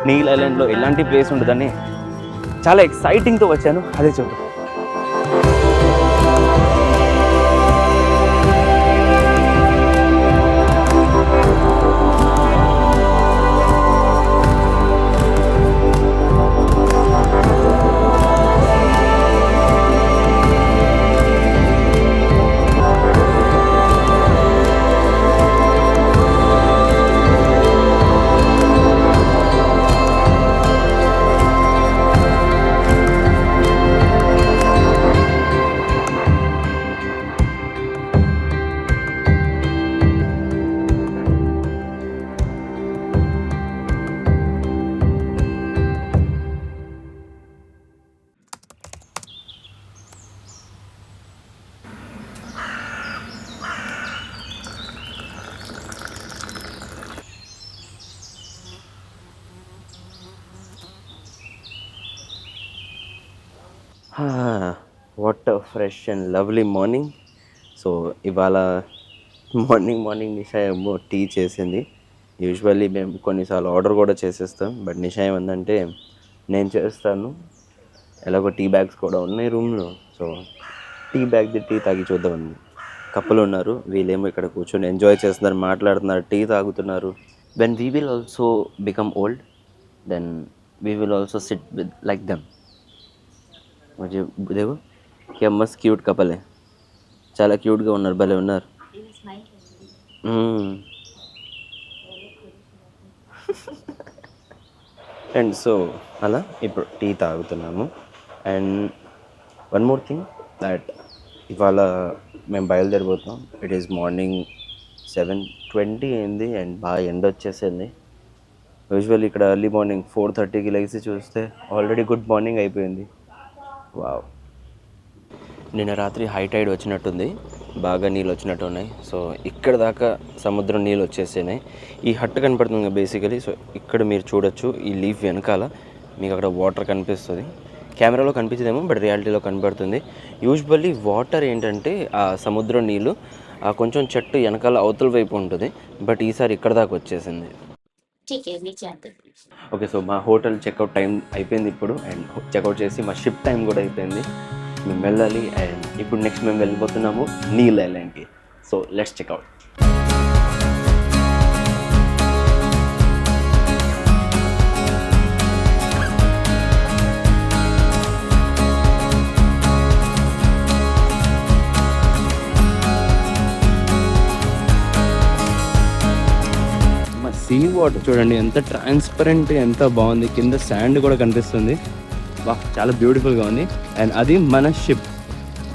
నీల్ ఐలాండ్లో ఎలాంటి ప్లేస్ ఉండదని చాలా ఎక్సైటింగ్తో వచ్చాను, అదే చూద్దాం. What fresh and lovely morning. So ఇవాళ మార్నింగ్ నిషా ఏమో టీ చేసింది. యూజువల్లీ మేము కొన్నిసార్లు ఆర్డర్ కూడా చేసేస్తాం, బట్ నిషా ఏమందంటే నేను చేస్తాను, ఎలాగో టీ బ్యాగ్స్ కూడా ఉన్నాయి రూమ్లో, సో టీ తాగి చూద్దామని. కప్పులు ఉన్నారు, వీళ్ళేమో ఇక్కడ కూర్చొని ఎంజాయ్ చేస్తున్నారు, మాట్లాడుతున్నారు, టీ తాగుతున్నారు. When we will also become old, then we will also sit with like them. मुझे देखो क्या मस्त क्यूट कपल है, చాలా క్యూట్గా ఉన్నారు, భలే ఉన్నారు. అండ్ సో అలా ఇప్పుడు టీ తాగుతున్నాము. And one more thing that ఇవాళ మేము బయలుదేరిపోతున్నాం. ఇట్ ఈస్ మార్నింగ్ 7:20 అయింది అండ్ బాగా ఎండ వచ్చేసింది. యూజువల్లీ ఇక్కడ ఎర్లీ మార్నింగ్ 4:30కి లేచి చూస్తే ఆల్రెడీ గుడ్ మార్నింగ్ అయిపోయింది. వావ్, నిన్న రాత్రి హై టైడ్ వచ్చినట్టుంది, బాగా నీళ్ళు వచ్చినట్టు ఉన్నాయి. సో ఇక్కడ దాకా సముద్రం నీళ్ళు వచ్చేసినాయి. ఈ హట్ కనపడుతుంది బేసికలీ. సో ఇక్కడ మీరు చూడొచ్చు, ఈ లీఫ్ వెనకాల మీకు అక్కడ వాటర్ కనిపిస్తుంది. కెమెరాలో కనిపించదేమో, బట్ రియాలిటీలో కనపడుతుంది. యూజువల్లీ వాటర్ ఏంటంటే ఆ సముద్రం నీళ్ళు ఆ కొంచెం చెట్టు వెనకాల అవతల వైపు ఉంటుంది, బట్ ఈసారి ఇక్కడ దాకా వచ్చేసింది. ఓకే, సో మా హోటల్ చెక్అవుట్ టైం అయిపోయింది ఇప్పుడు, అండ్ చెక్అవుట్ చేసి మా షిప్ టైం కూడా అయిపోయింది. మేము వెళ్ళాలి. అండ్ ఇప్పుడు నెక్స్ట్ మేము వెళ్ళిపోతున్నాము నీల్ ఐలాండ్కి. So let's check out. Sea water చూడండి ఎంత ట్రాన్స్పరెంట్, ఎంత బాగుంది. కింద శాండ్ కూడా కనిపిస్తుంది. వా, చాలా బ్యూటిఫుల్గా ఉంది. అండ్ అది మన షిప్,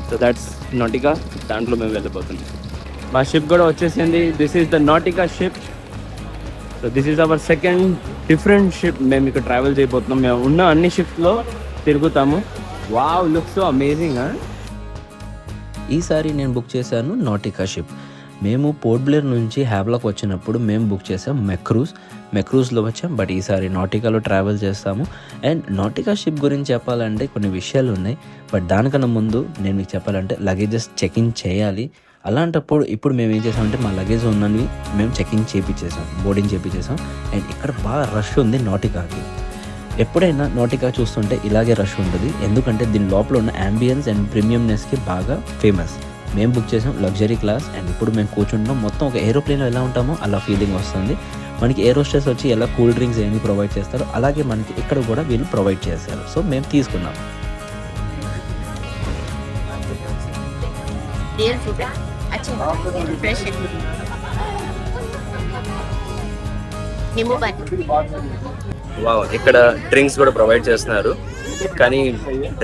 సో దాట్స్ నాటికా. దాంట్లో మేము వెళ్ళిపోతున్నాం. మా షిప్ కూడా వచ్చేసింది. This is the Nautika ship. So this is our second different ship. మేము ఇక్కడ ట్రావెల్ చేయబోతున్నాం. మేము ఉన్న అన్ని షిప్స్లో తిరుగుతాము. Wow, looks so amazing. ఈసారి నేను బుక్ చేశాను నాటికా షిప్. మేము పోర్ట్ బ్లేర్ నుంచి హ్యావ్లాక్ వచ్చినప్పుడు మేము బుక్ చేసాం మెక్రూజ్లో వచ్చాం, బట్ ఈసారి నాటికాలో ట్రావెల్ చేస్తాము. అండ్ నాటికా షిప్ గురించి చెప్పాలంటే కొన్ని విషయాలు ఉన్నాయి, బట్ దానికన్నా ముందు నేను మీకు చెప్పాలంటే లగేజెస్ చెకింగ్ చేయాలి. అలాంటప్పుడు ఇప్పుడు మేము ఏం చేసామంటే మా లగేజ్ ఉన్నవి మేము చెకింగ్ చేయించేసాం, బోర్డింగ్ చేయించేసాం. అండ్ ఇక్కడ బాగా రష్ ఉంది నాటికాకి. ఎప్పుడైనా నాటికా చూస్తుంటే ఇలాగే రష్ ఉంటుంది, ఎందుకంటే దీని లోపల ఉన్న యాంబియన్స్ అండ్ ప్రీమియంనెస్కి బాగా ఫేమస్. మేము బుక్ చేసాం లగ్జరీ క్లాస్. అండ్ ఇప్పుడు మేము కూర్చుంటాం, మొత్తం ఒక ఏరోప్లేన్లో ఎలా ఉంటామో అలా ఫీలింగ్ వస్తుంది. మనకి ఏరోస్టెస్ వచ్చి ఎలా కూల్ డ్రింక్స్ ఏమి ప్రొవైడ్ చేస్తారో అలాగే మనకి ఇక్కడ కూడా వీళ్ళు ప్రొవైడ్ చేస్తారు. సో మేము తీసుకున్నాం. వావ్, ఇక్కడ డ్రింక్స్ కూడా ప్రొవైడ్ చేస్తున్నారు, కానీ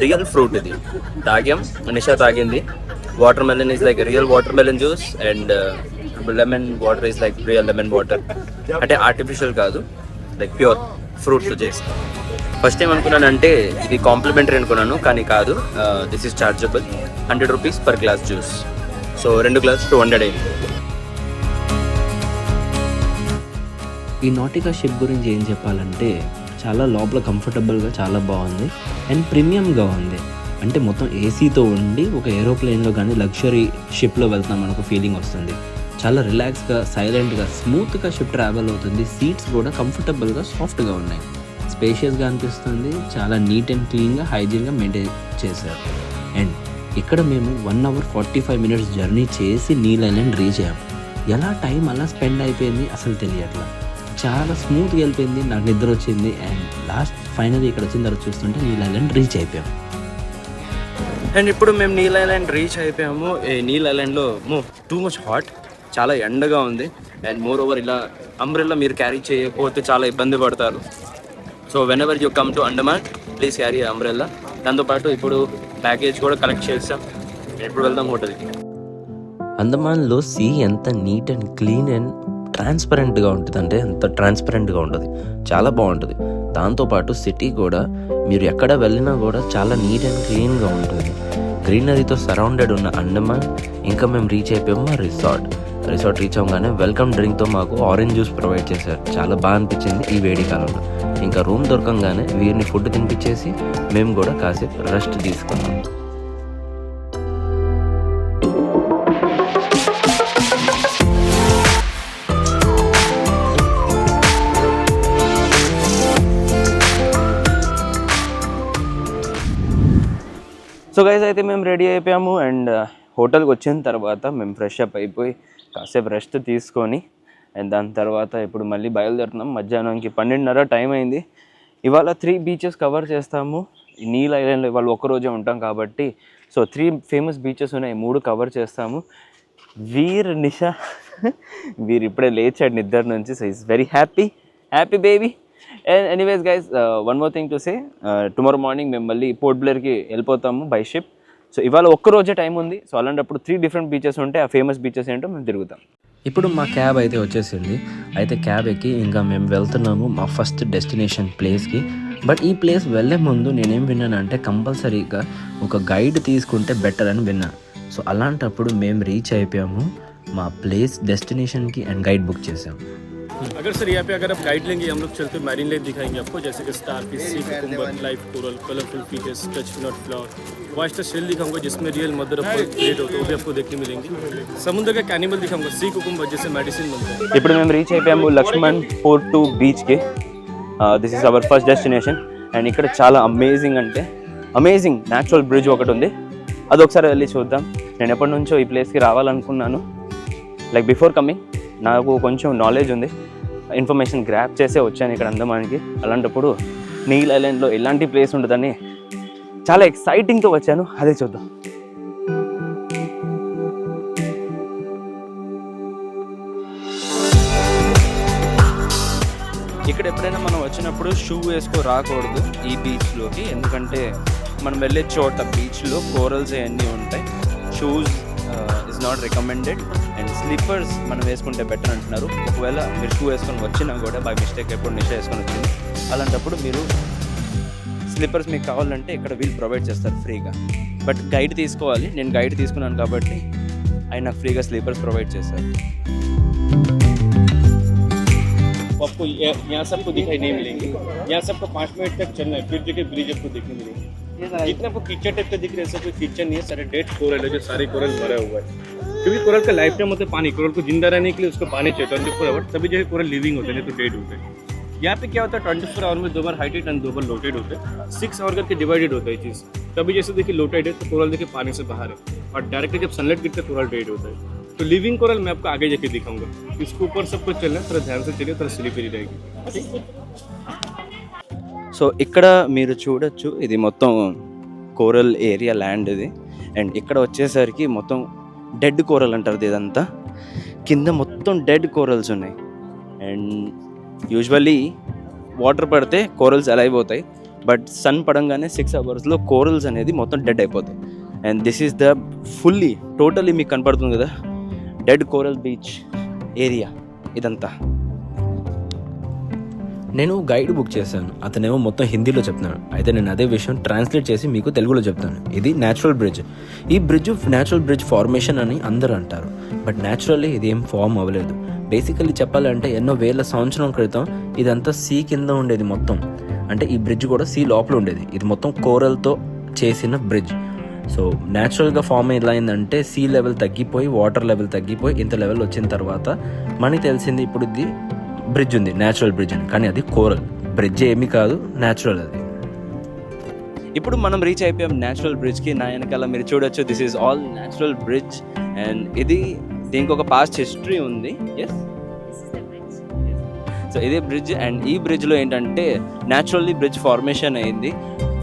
రియల్ ఫ్రూట్ ఇది. తాగాం, నిషా తాగింది. Water melon is like real water melon juice and lemon water is like real lemon water. అంటే ఆర్టిఫిషియల్ కాదు, లైక్ ప్యూర్ ఫ్రూట్స్ చేసి. ఫస్ట్ టైం అనుకున్నానంటే ఇది కాంప్లిమెంటరీ అనుకున్నాను, కానీ కాదు, this is chargeable. 100 rupees per glass juice. So 2 glass 200 అయింది. ఈ నాటికా ship గురించి ఏం చెప్పాలంటే చాలా లోపల కంఫర్టబుల్గా చాలా బాగుంది అండ్ ప్రీమియంగా ఉంది. అంటే మొత్తం ఏసీతో ఉండి ఒక ఏరోప్లేన్లో కానీ లగ్జరీ షిప్లో వెళ్తాం మనకు ఫీలింగ్ వస్తుంది. చాలా రిలాక్స్గా, సైలెంట్గా, స్మూత్గా షిప్ ట్రావెల్ అవుతుంది. సీట్స్ కూడా కంఫర్టబుల్గా, సాఫ్ట్గా ఉన్నాయి. స్పేషియస్గా అనిపిస్తుంది. చాలా నీట్ అండ్ క్లీన్గా, హైజీన్గా మెయింటైన్ చేశారు. అండ్ ఇక్కడ మేము 1 hour 45 minutes జర్నీ చేసి నీల్ ఐలాండ్ రీచ్ అయ్యాం. ఎలా టైం అలా స్పెండ్ అయిపోయింది అసలు తెలియట్లా. చాలా స్మూత్గా వెళ్ళిపోయింది. నాకు నిద్ర వచ్చింది. అండ్ లాస్ట్ ఫైనల్ ఇక్కడ వచ్చిన తర్వాత చూస్తుంటే నీల్ ఐలాండ్ రీచ్ అయిపోయాం. అండ్ ఇప్పుడు మేము నీల్ ఐలాండ్ రీచ్ అయిపోయాము. ఈ నీల్ ఐలాండ్లో టూ మచ్ హాట్, చాలా ఎండగా ఉంది. అండ్ మోర్ ఓవర్ ఇలా అంబ్రెల్లా మీరు క్యారీ చేయకపోతే చాలా ఇబ్బంది పడతారు. So when ever you come to Andaman please carry umbrella. దాంతోపాటు ఇప్పుడు ప్యాకేజ్ కూడా కలెక్ట్ చేస్తాం. ఎప్పుడు వెళ్దాం హోటల్కి. అండమాన్లో సీ ఎంత నీట్ అండ్ క్లీన్ అండ్ ట్రాన్స్పరెంట్గా ఉంటుంది అంటే ఎంత ట్రాన్స్పరెంట్గా ఉంటుంది, చాలా బాగుంటుంది. దాంతోపాటు సిటీ కూడా మీరు ఎక్కడ వెళ్ళినా కూడా చాలా నీట్ అండ్ క్లీన్గా ఉంటుంది. గ్రీనరీతో సరౌండెడ్ ఉన్న అండమాన్. ఇంకా మేము రీచ్ అయిపోయాము మా రిసార్ట్ రీచ్ అవ్వగానే వెల్కమ్ డ్రింక్తో మాకు ఆరెంజ్ జ్యూస్ ప్రొవైడ్ చేశారు. చాలా బాగా అనిపించింది ఈ వేడి కాలంలో. ఇంకా రూమ్ దొరకంగానే వీరిని ఫుడ్ తినిపించేసి మేము కూడా కాసేపు రెస్ట్ తీసుకున్నాం. సో గైస్ అయితే మేము రెడీ అయిపోయాము. అండ్ హోటల్కి వచ్చిన తర్వాత మేము ఫ్రెష్ అప్ అయిపోయి కాసేపు రెస్ట్ తీసుకొని అండ్ దాని తర్వాత ఇప్పుడు మళ్ళీ బయలుదేరుతున్నాం. మధ్యాహ్నానికి 12:30 టైం అయింది. ఇవాళ 3 beaches కవర్ చేస్తాము. ఈ నీల్ ఐలాండ్లో ఇవాళ ఒక్కరోజే ఉంటాం కాబట్టి సో 3 famous beaches ఉన్నాయి, 3 కవర్ చేస్తాము. నిషా ఇప్పుడే లేచాడు నిద్ర నుంచి. So is very happy baby. And anyways guys, one more thing to say, tomorrow morning మేము మళ్ళీ పోర్ట్ బ్లేర్కి వెళ్ళిపోతాము బై షిప్. సో ఇవాళ ఒక్కరోజే టైం ఉంది. సో అలాంటప్పుడు 3 different beaches ఉంటాయి. ఆ ఫేమస్ బీచెస్ ఏంటో మేము తిరుగుతాం. ఇప్పుడు మా క్యాబ్ అయితే వచ్చేసింది. అయితే క్యాబ్ ఎక్కి ఇంకా మేము వెళ్తున్నాము మా ఫస్ట్ డెస్టినేషన్ ప్లేస్కి. బట్ ఈ ప్లేస్ వెళ్ళే ముందు నేనేం విన్నానంటే కంపల్సరీగా ఒక గైడ్ తీసుకుంటే బెటర్ అని విన్నాను. సో అలాంటప్పుడు మేము రీచ్ అయిపోయాము మా ప్లేస్ డెస్టినేషన్కి అండ్ గైడ్ బుక్ చేసాము. अगर सर यहाँ पे अगर आप गाइड लेंगे हम लोग चलते मैरीन लाइफ दिखाएंगे आपको, जैसे कि star fish, sea cucumber, live coral, colourful fishes, touch not flower, oyster shell दिखाऊंगा जिसमें रियल मदर ऑफ ग्रेट होता है, वो भी आपको देखने मिलेंगे. समुद्र का कैनिमल दिखाऊंगा, सी कुकुम्बर जैसे मेडिसिन बनता है. ఇప్పుడు మేము రీచ్ అయిపోయాము లక్ష్మణ్ పోర్ట్ 2 బీచ్కి. This is our first destination. And ఇక్కడ చాలా అమేజింగ్ న్యాచురల్ బ్రిడ్జ్ ఒకటి ఉంది. అదొకసారి వెళ్ళి చూద్దాం. నేను ఎప్పటి నుంచో ఈ ప్లేస్కి రావాలనుకున్నాను. లైక్ బిఫోర్ కమింగ్ నాకు కొంచెం నాలెడ్జ్ ఉంది, ఇన్ఫర్మేషన్ గ్రాప్ చేసే వచ్చాను ఇక్కడ అండమాన్కి. అలాంటప్పుడు నీల్ ఐలాండ్లో ఎలాంటి ప్లేస్ ఉంటుందని చాలా ఎక్సైటింగ్తో వచ్చాను. అదే చూద్దాం. ఇక్కడ ఎప్పుడైనా మనం వచ్చినప్పుడు షూ వేసుకో రాకూడదు ఈ బీచ్లోకి, ఎందుకంటే మనం వెళ్ళే చోట బీచ్లో కోరల్స్ అవన్నీ ఉంటాయి. Shoes is not recommended. And slippers మనం వేసుకుంటే బెటర్ అంటున్నారు. ఒకవేళ మీరు షూ వేసుకొని వచ్చినా కూడా బై మిస్టేక్ ఎప్పుడు నిషా వేసుకొని వచ్చింది, అలాంటప్పుడు మీరు స్లిప్పర్స్ మీకు కావాలంటే ఇక్కడ వీళ్ళు ప్రొవైడ్ చేస్తారు ఫ్రీగా. బట్ గైడ్ తీసుకోవాలి. నేను గైడ్ తీసుకున్నాను కాబట్టి ఆయన నాకు ఫ్రీగా స్లీపర్స్ ప్రొవైడ్ చేశారు. आपको यहाँ सबको दिखाई नहीं मिलेंगे. यहाँ सबको 5 मिनट तक चलना है, फिर जगह ब्रिज आपको देखने मिलेंगे. जितना आपको किचन टाइप का दिख रहा है ऐसा कोई किचन नहीं है. सारे डेड कोरल है, जो सारे कोरल मरा हुआ है. क्योंकि कोरल का लाइफ टाइम होता है पानी. कोरल को जिंदा रहने के लिए उसको पानी चाहिए 24 आवर, तभी जो है कोरल लिविंग होते हैं, नहीं तो डेड होते हैं. यहाँ पे क्या होता है 24 आवर में 2 बार हाइटेड एंड 2 बार लोटेड होते हैं. 6 आवर करके डिवाइडेड होता है चीज़. तभी जैसे देखिए लोटेड है तो कोरल देखिए पानी से बाहर है, और डायरेक्टली जब सनलाइट गिरता है कोरल डेड होता है. तो लिविंग कोरल मैं आपको आगे जाके दिखाऊंगा. इसके ऊपर सब कुछ चलना है, थोड़ा ध्यान से चलिए, थोड़ा स्लिपरी रहेगी. సో ఇక్కడ మీరు చూడొచ్చు, ఇది మొత్తం కోరల్ ఏరియా ల్యాండ్ ఇది. అండ్ ఇక్కడ వచ్చేసరికి మొత్తం డెడ్ కోరల్ అంటారు ఇదంతా. కింద మొత్తం డెడ్ కోరల్స్ ఉన్నాయి. అండ్ యూజువల్లీ వాటర్ పడితే కోరల్స్ అలైవ్ అవుతాయి, బట్ సన్ పడంగానే 6 అవర్స్లో కోరల్స్ అనేది మొత్తం డెడ్ అయిపోతాయి. And this is the totally మీకు కనపడుతుంది కదా డెడ్ కోరల్ బీచ్ ఏరియా ఇదంతా. నేను గైడ్ బుక్ చేశాను, అతనేమో మొత్తం హిందీలో చెప్తున్నాడు. అయితే నేను అదే విషయం ట్రాన్స్లేట్ చేసి మీకు తెలుగులో చెప్తాను. ఇది న్యాచురల్ బ్రిడ్జ్. ఈ బ్రిడ్జ్ న్యాచురల్ బ్రిడ్జ్ ఫార్మేషన్ అని అందరూ అంటారు, బట్ న్యాచురల్లీ ఇది ఏం ఫామ్ అవ్వలేదు. బేసికల్లీ చెప్పాలంటే ఎన్నో వేల సంవత్సరం క్రితం ఇదంతా సీ కింద ఉండేది మొత్తం. అంటే ఈ బ్రిడ్జ్ కూడా సీ లోపల ఉండేది. ఇది మొత్తం కోరల్తో చేసిన బ్రిడ్జ్. సో న్యాచురల్గా ఫామ్ ఎలా అయిందంటే సీ లెవెల్ తగ్గిపోయి వాటర్ లెవెల్ తగ్గిపోయి ఇంత లెవెల్ వచ్చిన తర్వాత మనకి తెలిసింది ఇప్పుడు ఇది బ్రిడ్జ్ ఉంది, న్యాచురల్ బ్రిడ్జ్ అని. కానీ అది కోరల్ బ్రిడ్జ్ ఏమీ కాదు, న్యాచురల్ అది. ఇప్పుడు మనం రీచ్ అయిపోయాం న్యాచురల్ బ్రిడ్జ్కి. నా వెనకాల మీరు చూడొచ్చు, this is all natural bridge. And దీనికి ఒక పాస్ట్ హిస్టరీ ఉంది. ఎస్, సో ఇదే బ్రిడ్జ్. అండ్ ఈ బ్రిడ్జ్లో ఏంటంటే న్యాచురల్లీ బ్రిడ్జ్ ఫార్మేషన్ అయింది.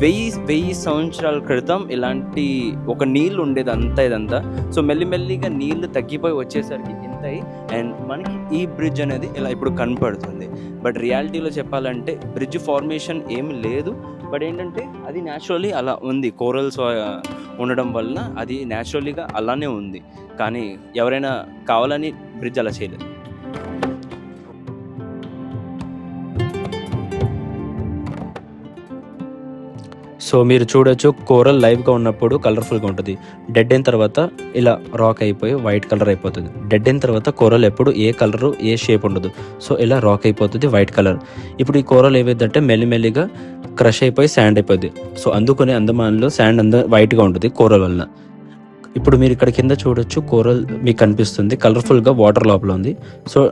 1000 సంవత్సరాల క్రితం ఇలాంటి ఒక నీళ్ళు ఉండేది అంతా ఇదంతా. సో మెల్లిమెల్లిగా నీళ్ళు తగ్గిపోయి వచ్చేసరికి ఇంత అయ్యి అండ్ మనకి ఈ బ్రిడ్జ్ అనేది ఇలా ఇప్పుడు కనపడుతుంది. బట్ రియాలిటీలో చెప్పాలంటే బ్రిడ్జ్ ఫార్మేషన్ ఏమి లేదు. బట్ ఏంటంటే అది న్యాచురల్లీ అలా ఉంది, కోరల్స్ ఉండడం వల్ల అది న్యాచురల్లీగా అలానే ఉంది. కానీ ఎవరైనా కావాలని బ్రిడ్జ్ అలా చేయలేదు. సో మీరు చూడొచ్చు, కోరల్ లైవ్గా ఉన్నప్పుడు కలర్ఫుల్గా ఉంటుంది. డెడ్ అయిన తర్వాత ఇలా రాక్ అయిపోయి వైట్ కలర్ అయిపోతుంది. డెడ్ అయిన తర్వాత కోరల్ ఎప్పుడు ఏ కలరు ఏ షేప్ ఉండదు. సో ఇలా రాక్ అయిపోతుంది వైట్ కలర్. ఇప్పుడు ఈ కోరల్ ఏమైందంటే మెల్లిమెల్లిగా క్రష్ అయిపోయి శాండ్ అయిపోద్ది. సో అందుకని అండమాన్లో శాండ్ వైట్గా ఉంటుంది కోరల్ వలన. ఇప్పుడు మీరు ఇక్కడ కింద చూడొచ్చు, కోరల్ మీకు కనిపిస్తుంది కలర్ఫుల్గా వాటర్ లోపల ఉంది. సో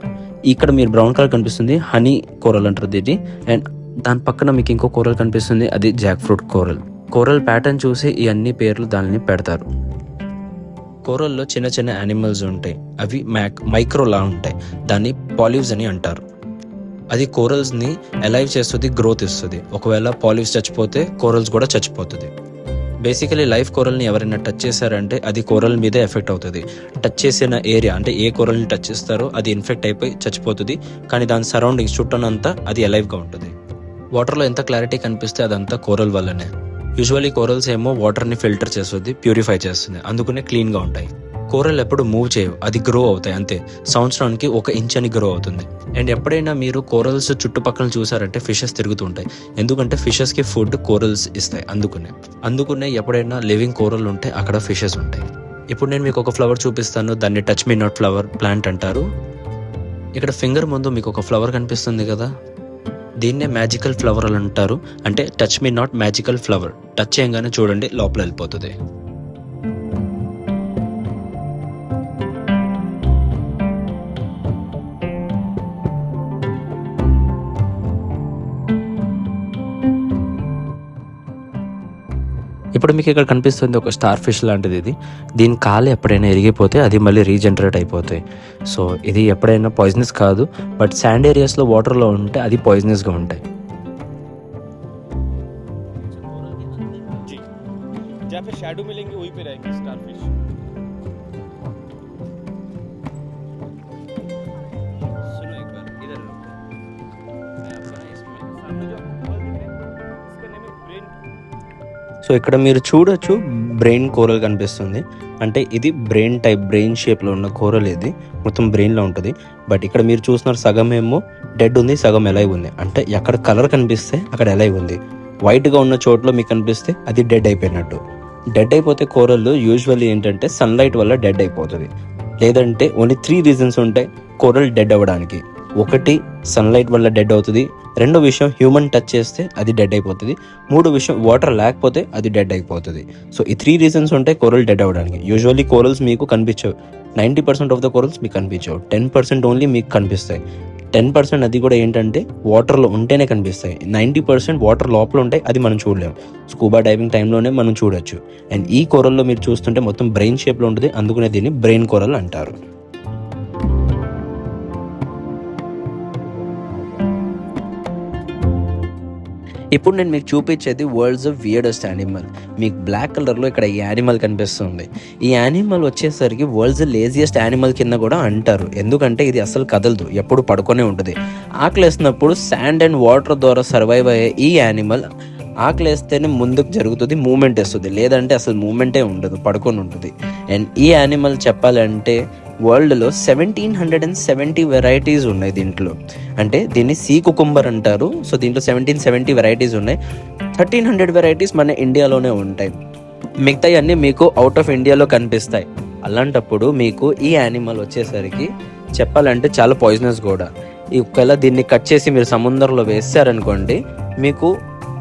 ఇక్కడ మీరు బ్రౌన్ కలర్ కనిపిస్తుంది, హనీ కోరల్ అంటారు దీన్ని. అండ్ దాని పక్కన మీకు ఇంకో కోరల్ కనిపిస్తుంది, అది Jack fruit coral. Coral pattern చూసి ఈ అన్ని పేర్లు దానిని పెడతారు. కోరల్లో చిన్న చిన్న యానిమల్స్ ఉంటాయి, అవి మైక్రోలా ఉంటాయి, దాన్ని పాలివ్స్ అని అంటారు. అది కోరల్స్ని అలైవ్ చేస్తుంది, గ్రోత్ ఇస్తుంది. ఒకవేళ పాలివ్స్ చచ్చిపోతే కోరల్స్ కూడా చచ్చిపోతుంది. బేసికలీ లైఫ్ కోరల్ని ఎవరైనా టచ్ చేశారంటే అది కోరల్ మీదే ఎఫెక్ట్ అవుతుంది. టచ్ చేసిన ఏరియా అంటే ఏ కోరల్ని టచ్ చేస్తారో అది ఇన్ఫెక్ట్ అయిపోయి చచ్చిపోతుంది. కానీ దాని సరౌండింగ్స్ చుట్టూనంతా అది అలైవ్గా ఉంటుంది. వాటర్లో ఎంత క్లారిటీ కనిపిస్తే అదంతా కోరల్ వల్లనే. యూజువల్లీ కోరల్స్ ఏమో వాటర్ని ఫిల్టర్ చేస్తుంది, ప్యూరిఫై చేస్తుంది, అందుకనే క్లీన్గా ఉంటాయి. కోరల్ ఎప్పుడు మూవ్ చేయవు, అది గ్రో అవుతాయి అంతే. సంవత్సరానికి 1 ఇంచ్ అని గ్రో అవుతుంది. అండ్ ఎప్పుడైనా మీరు కోరల్స్ చుట్టుపక్కల చూసారంటే ఫిషెస్ తిరుగుతుంటాయి. ఎందుకంటే ఫిషెస్కి ఫుడ్ కోరల్స్ ఇస్తాయి, అందుకనే ఎప్పుడైనా లివింగ్ కోరల్ ఉంటే అక్కడ ఫిషెస్ ఉంటాయి. ఇప్పుడు నేను మీకు ఒక ఫ్లవర్ చూపిస్తాను, దాన్ని touch me not flower plant అంటారు. ఇక్కడ ఫింగర్ ముందు మీకు ఒక ఫ్లవర్ కనిపిస్తుంది కదా, దీన్నే మ్యాజికల్ ఫ్లవర్ అని అంటారు. అంటే touch me not magical flower. Touch చేయగానే చూడండి లోపల వెళ్ళిపోతుంది. ఇప్పుడు మీకు ఇక్కడ కనిపిస్తుంది ఒక స్టార్ ఫిష్ లాంటిది. దీని కాలు ఎప్పుడైనా ఎరిగిపోతే అది మళ్ళీ రీజనరేట్ అయిపోతాయి. సో ఇది ఎప్పుడైనా పాయిజనస్ కాదు, బట్ శాండ్ ఏరియాస్లో వాటర్లో ఉంటే అది పాయిజనస్గా ఉంటాయి. जहाँ पे शैडो मिलेंगे वहीं पे रहेंगे स्टारफिश. सुनो एक बार इधर मैं अपना इसमें सामने जो आपको बॉल दिख रहा है इसका नेम है ब्रेन. సో ఇక్కడ మీరు చూడొచ్చు, బ్రెయిన్ కోరల్ కనిపిస్తుంది. అంటే ఇది బ్రెయిన్ షేప్లో ఉన్న కోరల్. ఇది మొత్తం బ్రెయిన్లో ఉంటుంది. బట్ ఇక్కడ మీరు చూస్తున్నారు, సగం ఏమో డెడ్ ఉంది, సగం ఎలైవ్ ఉంది. అంటే ఎక్కడ కలర్ కనిపిస్తే అక్కడ ఎలైవ్ ఉంది. వైట్గా ఉన్న చోట్ల మీకు కనిపిస్తే అది డెడ్ అయిపోయినట్టు. డెడ్ అయిపోతే కోరల్ యూజువల్లీ ఏంటంటే సన్లైట్ వల్ల డెడ్ అయిపోతుంది. లేదంటే ఓన్లీ 3 రీజన్స్ ఉంటాయి కోరల్ డెడ్ అవ్వడానికి. ఒకటి సన్లైట్ వల్ల డెడ్ అవుతుంది, రెండో విషయం హ్యూమన్ టచ్ చేస్తే అది డెడ్ అయిపోతుంది, మూడో విషయం వాటర్ లేకపోతే అది డెడ్ అయిపోతుంది. సో ఈ 3 రీజన్స్ ఉంటాయి కోరల్ డెడ్ అవ్వడానికి. యూజువల్లీ కోరల్స్ మీకు కనిపించవు, 90% ఆఫ్ ద కోరల్స్ మీకు కనిపించవు, 10% ఓన్లీ మీకు కనిపిస్తాయి. 10% అది కూడా ఏంటంటే వాటర్లో ఉంటేనే కనిపిస్తాయి. 90% వాటర్ లోపల ఉంటాయి, అది మనం చూడలేము. స్కూబా డైవింగ్ టైంలోనే మనం చూడొచ్చు. అండ్ ఈ కోరల్లో మీరు చూస్తుంటే మొత్తం బ్రెయిన్ షేప్లో ఉంటుంది, అందుకనే దీన్ని బ్రెయిన్ కోరల్ అంటారు. ఇప్పుడు నేను మీకు చూపించేది వరల్డ్స్ వియర్డెస్ట్ యానిమల్. మీకు బ్లాక్ కలర్లో ఇక్కడ ఈ యానిమల్ కనిపిస్తుంది. ఈ యానిమల్ వచ్చేసరికి వరల్డ్స్ లేజియెస్ట్ యానిమల్ కింద కూడా అంటారు. ఎందుకంటే ఇది అసలు కదలదు, ఎప్పుడు పడుకొనే ఉంటుంది. ఆకలేసినప్పుడు శాండ్ అండ్ వాటర్ ద్వారా సర్వైవ్ అయ్యే ఈ యానిమల్ ఆకలేస్తేనే ముందుకు జరుగుతుంది, మూమెంట్ వేస్తుంది. లేదంటే అసలు మూమెంటే ఉండదు, పడుకొని ఉంటుంది. అండ్ ఈ యానిమల్ చెప్పాలంటే వరల్డ్లో 1770 వెరైటీస్ ఉన్నాయి దీంట్లో. అంటే దీన్ని సీ కుకుంబర్ అంటారు. సో దీంట్లో 1770 వెరైటీస్ ఉన్నాయి. 1300 వెరైటీస్ మన ఇండియాలోనే ఉంటాయి. మిగతాయి అన్నీ మీకు అవుట్ ఆఫ్ ఇండియాలో కనిపిస్తాయి. అలాంటప్పుడు మీకు ఈ యానిమల్ వచ్చేసరికి చెప్పాలంటే చాలా పాయిజనస్ కూడా. ఒకవేళ దీన్ని కట్ చేసి మీరు సముద్రంలో వేసారనుకోండి, మీకు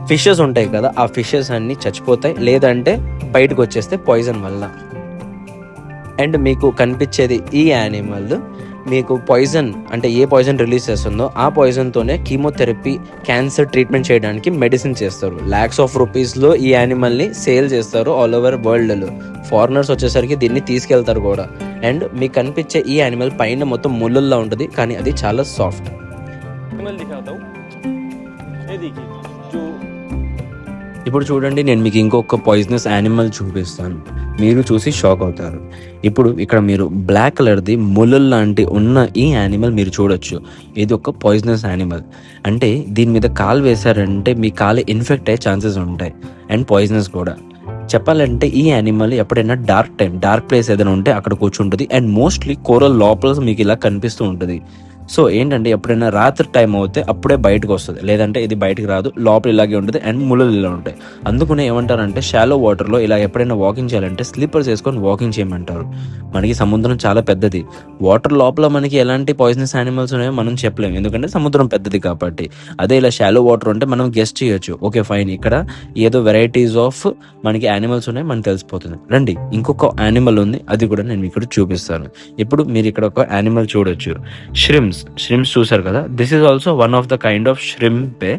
ఫిషెస్ ఉంటాయి కదా, ఆ ఫిషెస్ అన్నీ చచ్చిపోతాయి, లేదంటే బయటకు వచ్చేస్తే పాయిజన్ వల్ల. అండ్ మీకు కనిపించేది ఈ యానిమల్ మీకు పాయిజన్ అంటే ఏ పాయిజన్ రిలీజ్ చేస్తుందో ఆ పాయిజన్తోనే కీమోథెరపీ, క్యాన్సర్ ట్రీట్మెంట్ చేయడానికి మెడిసిన్ చేస్తారు. ల్యాక్స్ ఆఫ్ రూపీస్లో ఈ యానిమల్ని సేల్ చేస్తారు ఆల్ ఓవర్ వరల్డ్లో. ఫారినర్స్ వచ్చేసరికి దీన్ని తీసుకెళ్తారు కూడా. అండ్ మీకు కనిపించే ఈ యానిమల్ పైన మొత్తం ముళ్ళుల్లా ఉంటుంది, కానీ అది చాలా సాఫ్ట్. ఇప్పుడు చూడండి, నేను మీకు ఇంకొక పాయిజనస్ యానిమల్ చూపిస్తాను, మీరు చూసి షాక్ అవుతారు. ఇప్పుడు ఇక్కడ మీరు బ్లాక్ కలర్ది ముళ్ళు లాంటి ఉన్న ఈ యానిమల్ మీరు చూడొచ్చు. ఇది ఒక పాయిజనస్ యానిమల్. అంటే దీని మీద కాలు వేశారంటే మీ కాలు ఇన్ఫెక్ట్ అయ్యే ఛాన్సెస్ ఉంటాయి, అండ్ పాయిజనస్ కూడా. చెప్పాలంటే ఈ యానిమల్ ఎప్పుడైనా డార్క్ ప్లేస్ ఏదైనా ఉంటే అక్కడ కూర్చుంటుంది, అండ్ మోస్ట్లీ కోరల్ లోపల మీకు ఇలా కనిపిస్తూ ఉంటుంది. సో ఏంటంటే ఎప్పుడైనా రాత్రి టైం అవుతే అప్పుడే బయటకు వస్తుంది, లేదంటే ఇది బయటకు రాదు, లోపల ఇలాగే ఉంటుంది అండ్ ముళ్ళు ఇలా ఉంటాయి. అందుకనే ఏమంటారంటే షాలో వాటర్లో ఇలా ఎప్పుడైనా వాకింగ్ చేయాలంటే స్లిప్పర్స్ వేసుకొని వాకింగ్ చేయమంటారు. మనకి సముద్రం చాలా పెద్దది, వాటర్ లోపల మనకి ఎలాంటి పాయిజనస్ యానిమల్స్ ఉన్నాయో మనం చెప్పలేము, ఎందుకంటే సముద్రం పెద్దది కాబట్టి. అదే ఇలా షాలో వాటర్ ఉంటే మనం గెస్ట్ చేయొచ్చు, ఓకే ఫైన్ ఇక్కడ ఏదో వెరైటీస్ ఆఫ్ మనకి యానిమల్స్ ఉన్నాయి మనకి తెలిసిపోతుంది. రండి, ఇంకొక యానిమల్ ఉంది, అది కూడా నేను ఇక్కడ చూపిస్తాను. ఇప్పుడు మీరు ఇక్కడ ఒక యానిమల్ చూడొచ్చు, ష్రిమ్స్ చూసారు కదా. This is also one of the kind of ష్రింపే.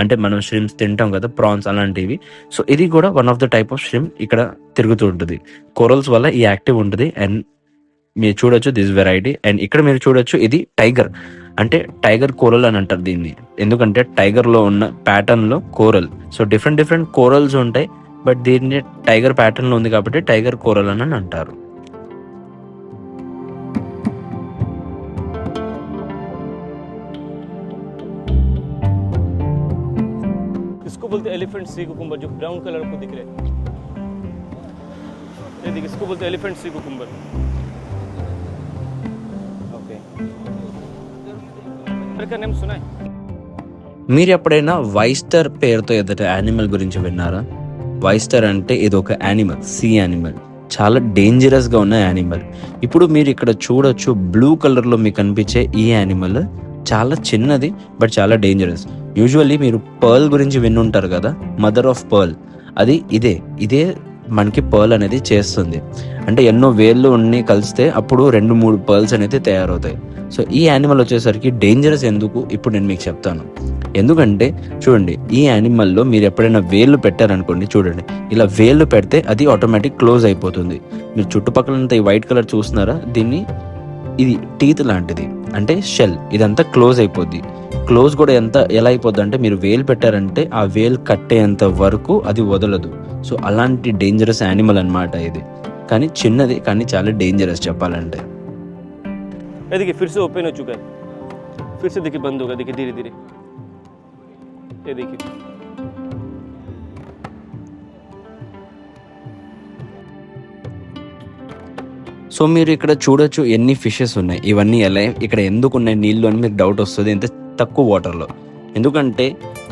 అంటే మనం ష్రిమ్స్ తింటాం కదా, ప్రాన్స్ అలాంటివి. సో ఇది కూడా one of the type of shrimp ఇక్కడ తిరుగుతూ ఉంటుంది. కోరల్స్ వల్ల ఈ యాక్టివ్ ఉంటుంది. అండ్ మీరు చూడొచ్చు దిస్ వెరైటీ. అండ్ ఇక్కడ మీరు చూడొచ్చు ఇది టైగర్, అంటే టైగర్ కోరల్ అని అంటారు దీన్ని, ఎందుకంటే టైగర్లో ఉన్న ప్యాటర్న్లో కోరల్. సో డిఫరెంట్ కోరల్స్ ఉంటాయి, బట్ దీన్ని టైగర్ ప్యాటర్న్లో ఉంది కాబట్టి టైగర్ కోరల్ అని అంటారు. इसको बोलते हैं एलिफेंट सी कुकुम्बर, जो ब्राउन कलर को दिख रहे हैं, ये देखिए, इसको बोलते हैं एलिफेंट सी कुकुम्बर. ओके, का नेम सुना है? మీరు ఎప్పుడైనా వైస్టర్ పేరుతో ఏదైతే యానిమల్ గురించి విన్నారా? వైస్టర్ అంటే ఇది ఒక యానిమల్, సీ యానిమల్, చాలా డేంజరస్గా ఉన్న యానిమల్. ఇప్పుడు మీరు ఇక్కడ చూడొచ్చు బ్లూ కలర్లో మీకు కనిపించే ఈ యానిమల్ చాలా చిన్నది బట్ చాలా డేంజరస్. యూజువల్లీ మీరు పర్ల్ గురించి విన్నుంటారు కదా, మదర్ ఆఫ్ పర్ల్, అది ఇదే మనకి పర్ల్ అనేది చేస్తుంది. అంటే ఎన్నో వేళ్ళు ఉన్ని కలిస్తే అప్పుడు 2-3 పర్ల్స్ అనేది తయారవుతాయి. సో ఈ యానిమల్ వచ్చేసరికి డేంజరస్ ఎందుకు ఇప్పుడు నేను మీకు చెప్తాను. ఎందుకంటే చూడండి, ఈ యానిమల్లో మీరు ఎప్పుడైనా వేళ్ళు పెట్టారనుకోండి, చూడండి ఇలా వేళ్ళు పెడితే అది ఆటోమేటిక్ క్లోజ్ అయిపోతుంది. మీరు చుట్టుపక్కలంతా ఈ వైట్ కలర్ చూస్తున్నారా, ఇది టీత్ లాంటిది, అంటే షెల్, ఇదంతా క్లోజ్ అయిపోద్ది. క్లోజ్ కూడా ఎలా అయిపోద్ది అంటే మీరు వేలు పెట్టారంటే ఆ వేలు కట్టేంత వరకు అది వదలదు. సో అలాంటి డేంజరస్ యానిమల్ అన్నమాట ఇది. కానీ చిన్నది, కానీ చాలా డేంజరస్ చెప్పాలంటే. ये देखिए फिर से ओपन हो चुका है, फिर से देखिए बंद होगा, देखिए धीरे धीरे, ये देखिए. సో మీరు ఇక్కడ చూడొచ్చు ఎన్ని ఫిషెస్ ఉన్నాయి, ఇవన్నీ ఎలా ఇక్కడ ఎందుకు ఉన్నాయి నీళ్ళు అని మీకు డౌట్ వస్తుంది, ఎంత తక్కువ వాటర్లో. ఎందుకంటే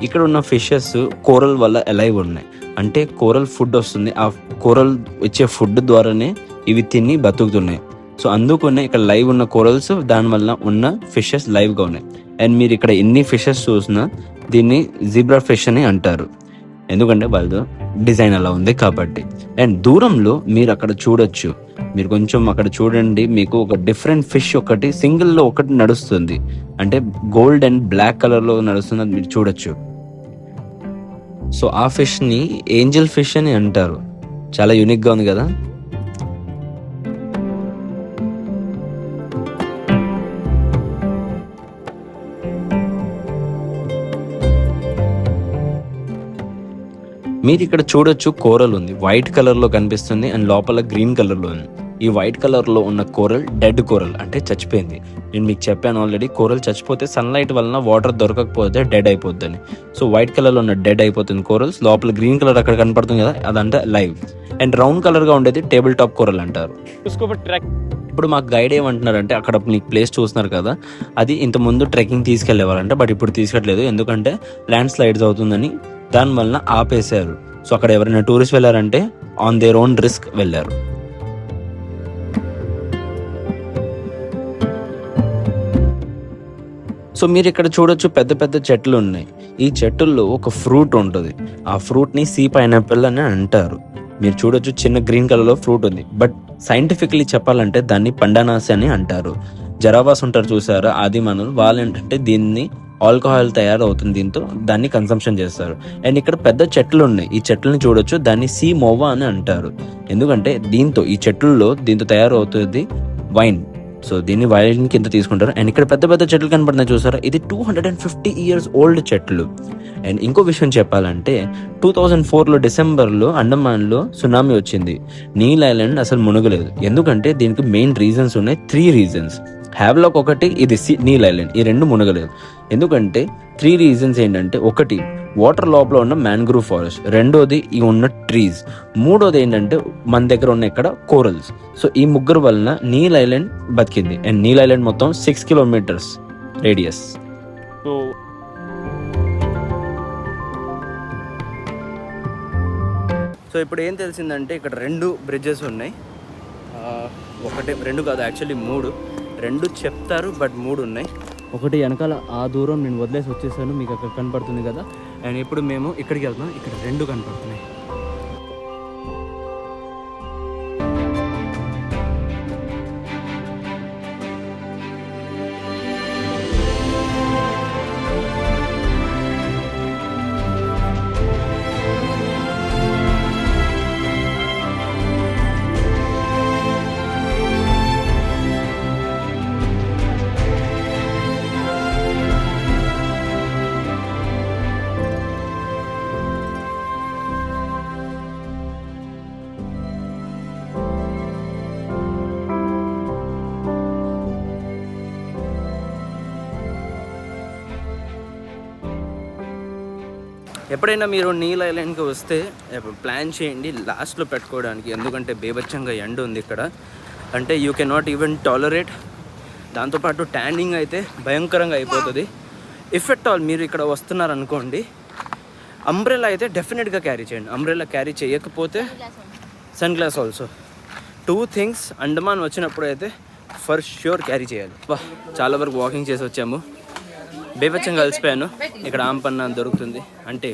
ఇక్కడ ఉన్న ఫిషెస్ కోరల్ వల్ల ఎలైవ్ ఉన్నాయి, అంటే కోరల్ ఫుడ్ వస్తుంది, ఆ కోరల్ ఇచ్చే ఫుడ్ ద్వారానే ఇవి తిని బతుకుతున్నాయి. సో అందుకనే ఇక్కడ లైవ్ ఉన్న కోరల్స్, దానివల్ల ఉన్న ఫిషెస్ లైవ్గా ఉన్నాయి. అండ్ మీరు ఇక్కడ ఎన్ని ఫిషెస్ చూసినా దీన్ని జీబ్రా ఫిష్ అని అంటారు, ఎందుకంటే వాళ్ళ డిజైన్ అలా ఉంది కాబట్టి. అండ్ దూరంలో మీరు అక్కడ చూడొచ్చు, మీరు కొంచెం అక్కడ చూడండి, మీకు ఒక డిఫరెంట్ ఫిష్ ఒకటి సింగిల్లో ఒకటి నడుస్తుంది, అంటే గోల్డ్ అండ్ బ్లాక్ కలర్లో నడుస్తుంది, అది మీరు చూడొచ్చు. సో ఆ ఫిష్ని ఏంజల్ ఫిష్ అని అంటారు, చాలా యూనిక్గా ఉంది కదా. మీరు ఇక్కడ చూడొచ్చు కోరల్ ఉంది, వైట్ కలర్లో కనిపిస్తుంది అండ్ లోపల గ్రీన్ కలర్లో ఉంది. ఈ వైట్ కలర్లో ఉన్న కోరల్ డెడ్ కోరల్, అంటే చచ్చిపోయింది. నేను మీకు చెప్పాను ఆల్రెడీ, కోరల్ చచ్చిపోతే సన్లైట్ వలన వాటర్ దొరకకపోతే డెడ్ అయిపోద్దని. సో వైట్ కలర్లో ఉన్న డెడ్ అయిపోతుంది కోరల్స్, లోపల గ్రీన్ కలర్ అక్కడ కనపడుతుంది కదా, అదంతా లైవ్. అండ్ రౌండ్ కలర్గా ఉండేది టేబుల్ టాప్ కోరల్ అంటారు. ఇప్పుడు మాకు గైడ్ ఏమంటున్నారంటే, అక్కడ మీకు ప్లేస్ చూస్తున్నారు కదా, అది ఇంతకుముందు ట్రెక్కింగ్ తీసుకెళ్లేవారంట, బట్ ఇప్పుడు తీసుకెళ్ళలేదు, ఎందుకంటే ల్యాండ్ స్లైడ్స్ అవుతుందని దానివల్ల ఆపేశారు. సో అక్కడ ఎవరైనా టూరిస్ట్ వెళ్ళారంటే ఆన్ దేర్ ఓన్ రిస్క్ వెళ్ళారు. సో మీరు ఇక్కడ చూడొచ్చు పెద్ద పెద్ద చెట్లు ఉన్నాయి. ఈ చెట్టుల్లో ఒక ఫ్రూట్ ఉంటుంది. ఆ ఫ్రూట్ని సీ పైనాపిల్ అని అంటారు. మీరు చూడొచ్చు చిన్న గ్రీన్ కలర్లో ఫ్రూట్ ఉంది. బట్ సైంటిఫికలీ చెప్పాలంటే దాన్ని పండానాసి అని అంటారు. జరావాస్ ఉంటారు చూసారా, ఆది మానవులు, వాళ్ళు ఏంటంటే దీన్ని ఆల్కహాల్ తయారవుతుంది, దీంతో దాన్ని కన్సంప్షన్ చేస్తారు. అండ్ ఇక్కడ పెద్ద చెట్లు ఉన్నాయి. ఈ చెట్లని చూడొచ్చు, దాన్ని సీ మోవా అని అంటారు. ఎందుకంటే ఈ చెట్లలో దీంతో తయారవుతుంది వైన్. సో దీన్ని వైన్ కింద తీసుకుంటారు. అండ్ ఇక్కడ పెద్ద పెద్ద చెట్లు కనపడుతున్నాయి చూసారా, ఇది 250 years ఓల్డ్ చెట్లు. అండ్ ఇంకో విషయం చెప్పాలంటే 2004లో డిసెంబర్లో అండమాన్లో సునామీ వచ్చింది. నీల్ ఐలాండ్ అసలు మునగలేదు. ఎందుకంటే దీనికి మెయిన్ రీజన్స్ ఉన్నాయి, 3 reasons. హ్యావ్లాక్ ఒకటి, ఇది నీల్ ఐలాండ్, ఈ రెండు మునగలేదు. ఎందుకంటే 3 reasons ఏంటంటే, ఒకటి వాటర్ లోపల ఉన్న మ్యాంగ్రూవ్ ఫారెస్ట్, రెండోది ఈ ఉన్న ట్రీస్, మూడోది ఏంటంటే మన దగ్గర ఉన్న ఇక్కడ కోరల్స్. సో ఈ ముగ్గురు వలన నీల్ ఐలాండ్ బతికింది. అండ్ నీల్ ఐలాండ్ మొత్తం 6 kilometers రేడియస్. సో ఇప్పుడు ఏం తెలిసిందంటే ఇక్కడ 2 bridges ఉన్నాయి. ఒకటి 2 కాదు, యాక్చువల్లీ 3. 2 చెప్తారు బట్ 3 ఉన్నాయి. ఒకటి వెనకాల ఆ దూరం నేను వదిలేసి వచ్చేసాను, మీకు అక్కడ కనపడుతుంది కదా. అండ్ ఇప్పుడు మేము ఇక్కడికి వెళ్తున్నాం, ఇక్కడ 2 కనపడుతున్నాయి. ఎప్పుడైనా మీరు నీల్ ఐలాండ్కి వస్తే ప్లాన్ చేయండి లాస్ట్లో పెట్టుకోవడానికి. ఎందుకంటే బేభత్సంగా ఎండ ఉంది ఇక్కడ, అంటే you can not even tolerate. దాంతోపాటు ట్యానింగ్ అయితే భయంకరంగా అయిపోతుంది. ఇఫ్ ఎట్ ఆల్ మీరు ఇక్కడ వస్తున్నారనుకోండి, అంబ్రెలా అయితే డెఫినెట్గా క్యారీ చేయండి. అంబ్రెలా క్యారీ చేయకపోతే sun glass also. 2 things Andaman వచ్చినప్పుడు అయితే ఫర్ ష్యూర్ క్యారీ చేయాలి. చాలా వరకు వాకింగ్ చేసి వచ్చాము, బేభత్సంగా కలిసిపోయాను. ఇక్కడ ఆంపన్న దొరుకుతుంది, అంటే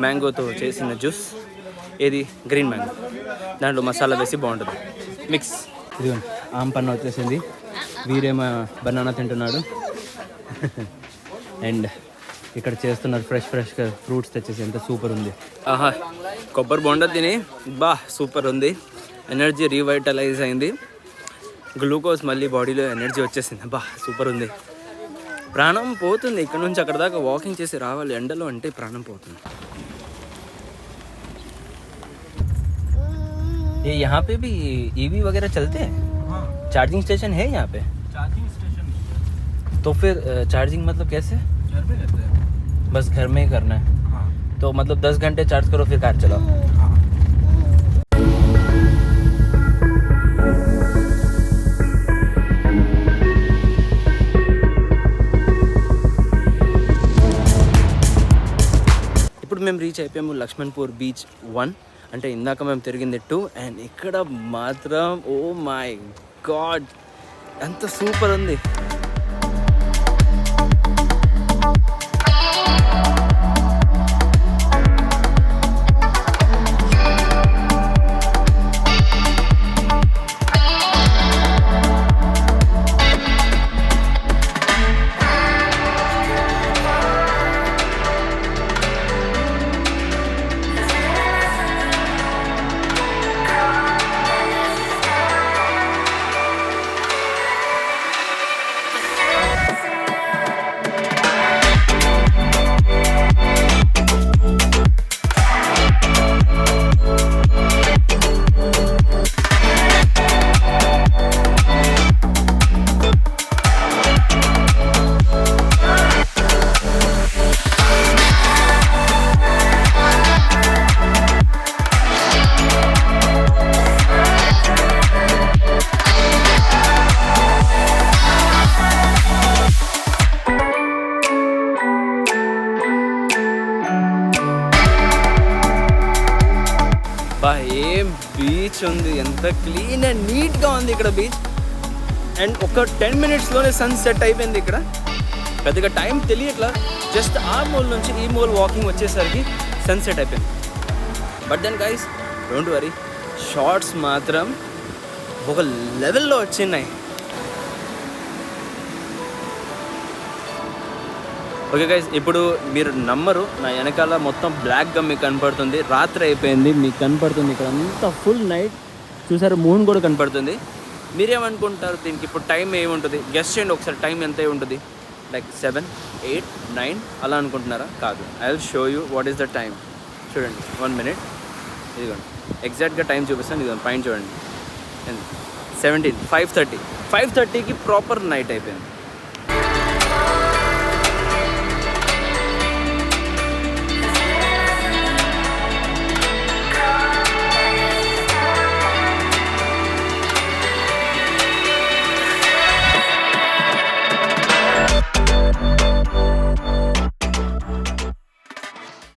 మ్యాంగోతో చేసిన జ్యూస్. ఏది గ్రీన్ మ్యాంగో, దాంట్లో మసాలా వేసి బాగుంటుంది మిక్స్. ఇదిగోండి ఆంపన్న వచ్చేసింది, వీరేమో బనానా తింటున్నాడు. అండ్ ఇక్కడ చేస్తున్నారు ఫ్రెష్గా ఫ్రూట్స్ తెచ్చేసి, ఎంత సూపర్ ఉంది. ఆహా, కొబ్బరి బొండ తిని సూపర్ ఉంది. ఎనర్జీ రీవైటలైజ్ అయింది, గ్లూకోజ్ మళ్ళీ బాడీలో ఎనర్జీ వచ్చేసింది. సూపర్ ఉంది. ప్రాణం పోతుంది ఇక్కడ నుంచి అక్కడ దాకా వాకింగ్ చేసి రావాలి ఎండలో అంటే, ప్రాణం పోతుంది. ये यहाँ पे भी ईवी वगैरह चलते हैं? हाँ। चार्जिंग स्टेशन है यहाँ पे? चार्जिंग स्टेशन नहीं। तो फिर चार्जिंग मतलब कैसे? घर में करते हैं, बस घर में ही करना है। हाँ। तो मतलब 10 घंटे चार्ज करो फिर कार चलाओ। हाँ। ఇప్పుడు మేము రీచ్ అయిపోయాము లక్ష్మణ్పూర్ బీచ్ 1. అంటే ఇందాక మేము తిరిగింది 2. అండ్ ఇక్కడ మాత్రం ఓ మై గాడ్ ఎంత సూపర్ ఉంది. ఏం బీచ్ ఉంది, ఎంత క్లీన్ అండ్ నీట్గా ఉంది ఇక్కడ బీచ్. అండ్ ఒక 10 minutesలోనే సన్ సెట్ అయిపోయింది ఇక్కడ. పెద్దగా టైం తెలియట్లా, జస్ట్ ఆ మూల్ నుంచి ఈ మూల్ వాకింగ్ వచ్చేసరికి సన్సెట్ అయిపోయింది. But then guys don't worry, shorts మాత్రం ఒక లెవెల్లో వచ్చినాయి. ఓకే గైస్, ఇప్పుడు మీరు నమ్మరు, నా వెనకాల మొత్తం బ్లాక్గా మీకు కనపడుతుంది. రాత్రి అయిపోయింది, మీకు కనపడుతుంది ఇక్కడ అంతా ఫుల్ నైట్. చూసారు, మూన్ కూడా కనపడుతుంది. మీరేమనుకుంటారు దీనికి ఇప్పుడు టైం ఏముంటుంది? గెస్ట్ చేయండి ఒకసారి, టైం ఎంత ఉంటుంది? లైక్ 7, 8, 9 అలా అనుకుంటున్నారా? కాదు, I will show you what is the time. చూడండి 1 minute, ఇదిగోండి ఎగ్జాక్ట్గా టైం చూపిస్తాను. ఇదిగోండి పైన చూడండి 17, 5:30కి ప్రాపర్ నైట్ అయిపోయింది.